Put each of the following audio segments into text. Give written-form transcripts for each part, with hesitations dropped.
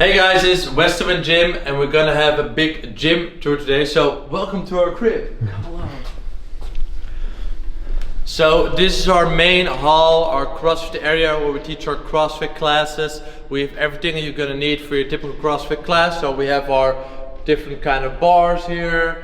Hey guys, it's Westenwind Gym and we're gonna have a big gym tour today, so welcome to our crib. Come along. So this is our main hall, our CrossFit area where we teach our CrossFit classes. We have everything you're gonna need for your typical CrossFit class. So we have our different kind of bars here,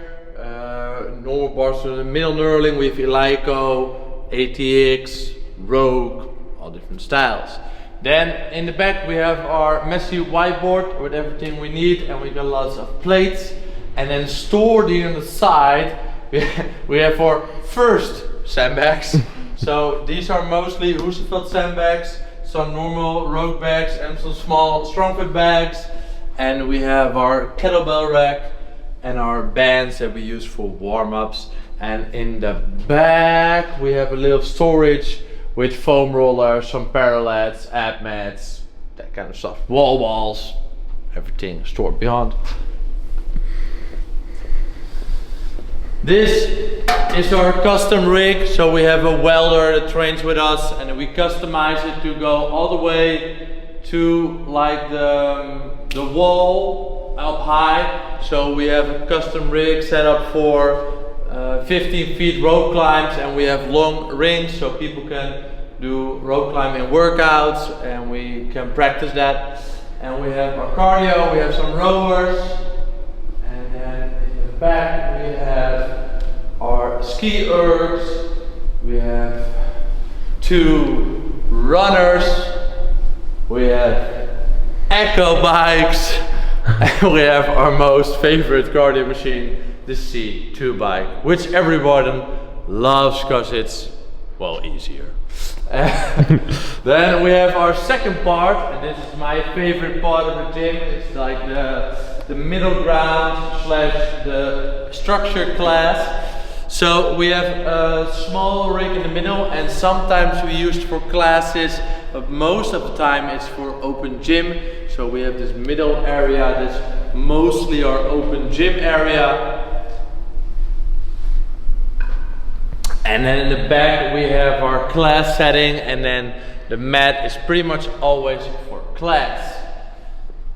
normal bars for the middle knurling, we have Eleiko, ATX, Rogue, all different styles. Then in the back we have our messy whiteboard with everything we need, and we got lots of plates. And then stored here on the side we have our first sandbags. So these are mostly Roosevelt sandbags, some normal Rogue bags and some small Strongfoot bags. And we have our kettlebell rack and our bands that we use for warm-ups. And in the back we have a little storage with foam rollers, some parallettes, ab mats, that kind of stuff. Wall balls, everything stored beyond. This is our custom rig. So we have a welder that trains with us, and we customize it to go all the way to like the wall up high. So we have a custom rig set up for 15 feet rope climbs, and we have long rings so people can do rope climbing workouts, and we can practice that. And we have our cardio, we have some rowers, and then in the back we have our ski ergs, we have 2 runners, we have echo bikes, and we have our most favorite cardio machine, the C2 bike, which everyone loves because it's, well, easier. Then we have our second part, and this is my favorite part of the gym. It's like the middle ground slash the structure class. So we have a small rig in the middle, and sometimes we use it for classes, but most of the time it's for open gym. So we have this middle area that's mostly our open gym area. And then in the back we have our class setting, and then the mat is pretty much always for class.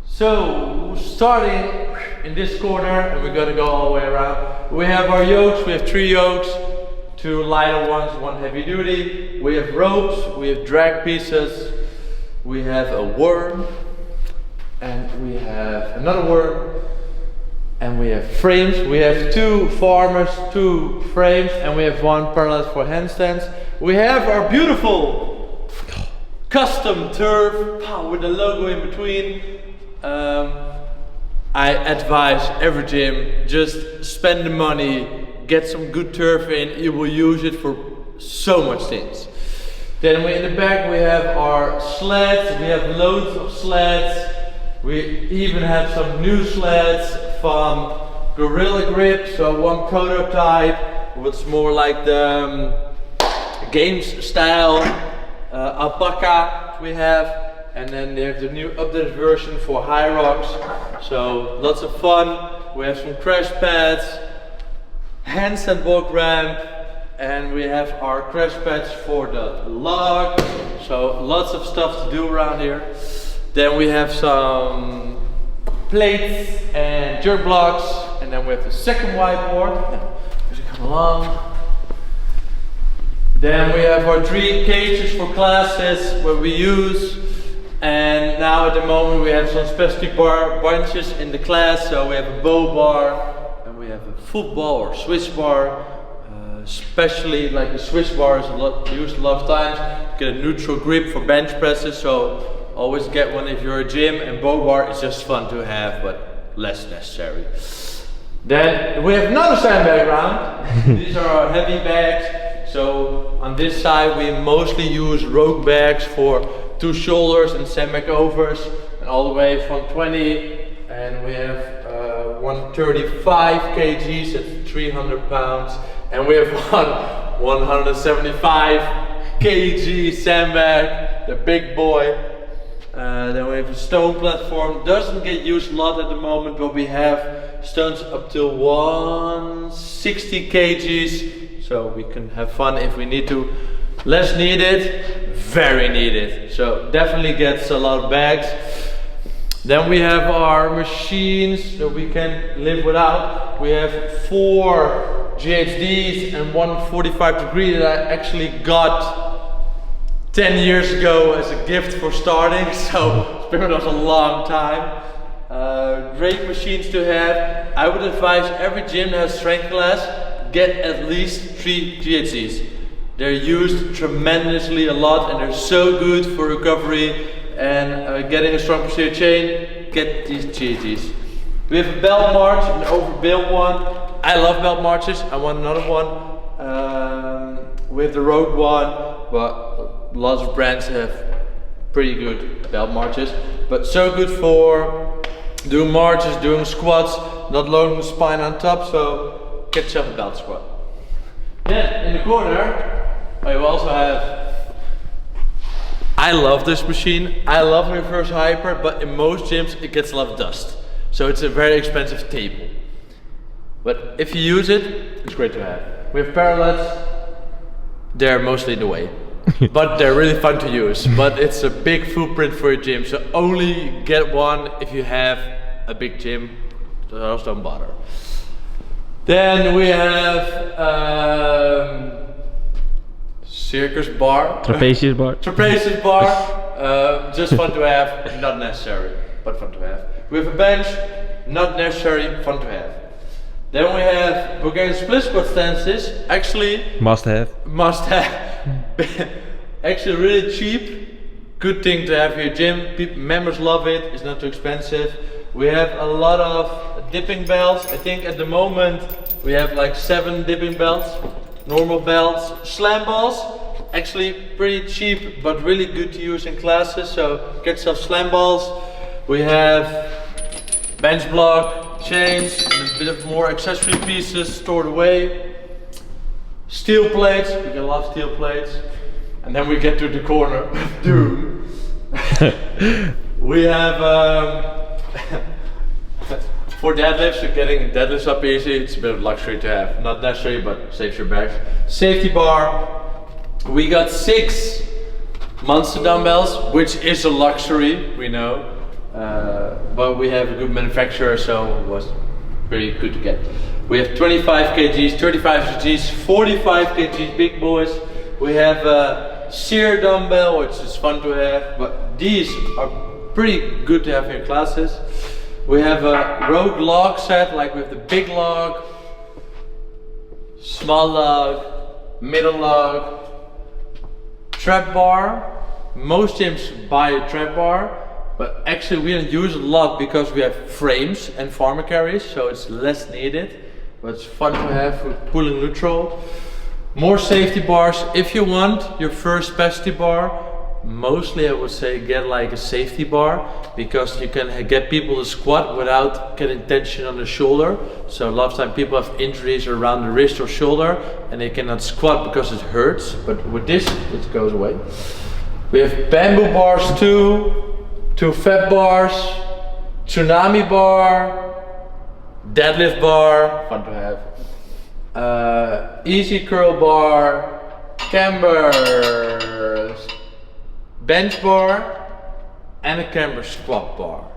So starting in this corner, and we're gonna go all the way around, we have our yokes. We have 3 yokes, 2 lighter ones, 1 heavy duty. We have ropes, we have drag pieces, we have a worm, and we have another worm. And we have frames. We have 2 farmers, 2 frames, and we have 1 parallel for handstands. We have our beautiful custom turf with the logo in between. I advise every gym, just spend the money, get some good turf in. You will use it for so much things. Then in the back we have our sleds. We have loads of sleds. We even have some new sleds from Gorilla Grip, so 1 prototype, what's more like the games style alpaca we have, and then there's the new updated version for high rocks, so lots of fun. We have some crash pads, handstand walk ramp, and we have our crash pads for the log, so lots of stuff to do around here. Then we have some plates and jerk blocks, and then we have the second whiteboard. As you come along, then we have our 3 cages for classes where we use, and now at the moment we have some specialty bar bunches in the class. So we have a bow bar, and we have a football or Swiss bar. Especially like the Swiss bar is used a lot of times. Get a neutral grip for bench presses, so always get one if you're a gym, and bow bar is just fun to have, but less necessary. Then we have another sandbag round. These are our heavy bags. So on this side we mostly use Rogue bags for 2 shoulders and sandbag overs, and all the way from 20, and we have 135 kgs at 300 pounds, and we have one 175 kg sandbag, the big boy. Then we have a stone platform. Doesn't get used a lot at the moment, but we have stones up to 160 kgs, so we can have fun if we need to. Less needed, very needed. So definitely gets a lot of bags. Then we have our machines that we can live without. We have 4 GHDs and 1 45 degree that I actually got 10 years ago as a gift for starting, so it's been with us a long time. Great machines to have. I would advise every gym that has strength class, get at least 3 GHDs. They're used tremendously a lot and they're so good for recovery and getting a strong posterior chain. Get these GHDs. We have a belt march, an overbuilt one. I love belt marches, I want another one. We have the road one, but lots of brands have pretty good belt marches. But so good for doing marches, doing squats, not loading the spine on top, so get yourself a belt squat. Then in the corner, we also have, I love this machine, I love reverse hyper, but in most gyms it gets a lot of dust. So it's a very expensive table. But if you use it, it's great to have. We have parallettes, they're mostly in the way. But they're really fun to use. But it's a big footprint for your gym, so only get one if you have a big gym, else don't bother. Then we have circus bar. Trapezius bar. Trapezius bar. Just fun to have, not necessary, but fun to have. We have a bench, not necessary, fun to have. Then we have Bulgarian split squat stances. Actually, must have. Actually, really cheap. Good thing to have in your gym. Members love it. It's not too expensive. We have a lot of dipping belts. I think at the moment we have like 7 dipping belts. Normal belts, slam balls. Actually, pretty cheap, but really good to use in classes. So get yourself slam balls. We have bench block, chains, and a bit of more accessory pieces stored away. Steel plates, we got a lot of steel plates. And then we get to the corner of doom. We have, for deadlifts, so getting deadlifts up easy, it's a bit of luxury to have. Not necessary, but saves your back. Safety bar. We got 6 monster dumbbells, which is a luxury, we know. But we have a good manufacturer, so it was pretty good to get. We have 25 kgs, 35 kgs, 45 kgs, big boys. We have a shear dumbbell, which is fun to have, but these are pretty good to have in your classes. We have a road log set, like with the big log, small log, middle log, trap bar. Most gyms buy a trap bar. But actually we don't use it a lot because we have frames and farmer carries, so it's less needed. But it's fun to have for pulling neutral. More safety bars. If you want your first specialty bar, mostly I would say get like a safety bar, because you can get people to squat without getting tension on the shoulder. So a lot of time people have injuries around the wrist or shoulder and they cannot squat because it hurts. But with this, it goes away. We have bamboo bars too. 2 fat bars, tsunami bar, deadlift bar, fun to have, easy curl bar, camber, bench bar, and a camber squat bar.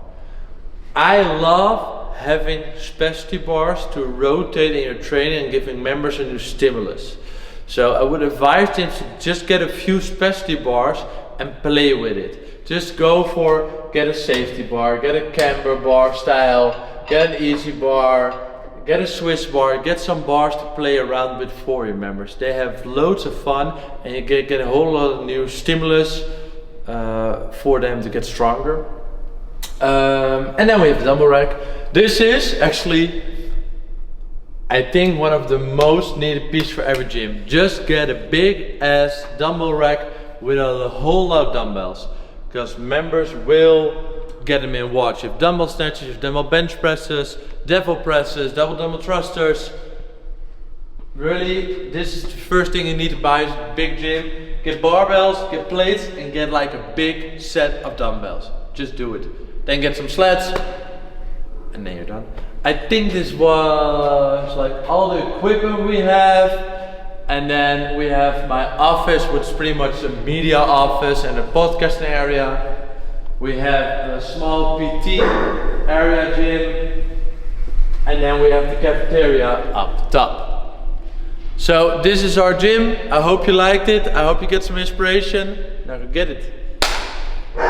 I love having specialty bars to rotate in your training and giving members a new stimulus. So I would advise them to just get a few specialty bars and play with it. Just go for, get a safety bar, get a camber bar style, get an easy bar, get a Swiss bar, get some bars to play around with for your members. They have loads of fun and you get a whole lot of new stimulus for them to get stronger. And then we have the dumbbell rack. This is actually, I think, one of the most needed pieces for every gym. Just get a big ass dumbbell rack with a whole lot of dumbbells. Because members will get them in watch. You have dumbbell snatches, you have dumbbell bench presses, devil presses, double dumbbell thrusters. Really, this is the first thing you need to buy is a big gym. Get barbells, get plates, and get like a big set of dumbbells. Just do it. Then get some sleds, and then you're done. I think this was like all the equipment we have. And then we have my office, which is pretty much a media office and a podcasting area. We have a small PT area gym, and then we have the cafeteria up top. So this is our gym. I hope you liked it. I hope you get some inspiration. Now go get it.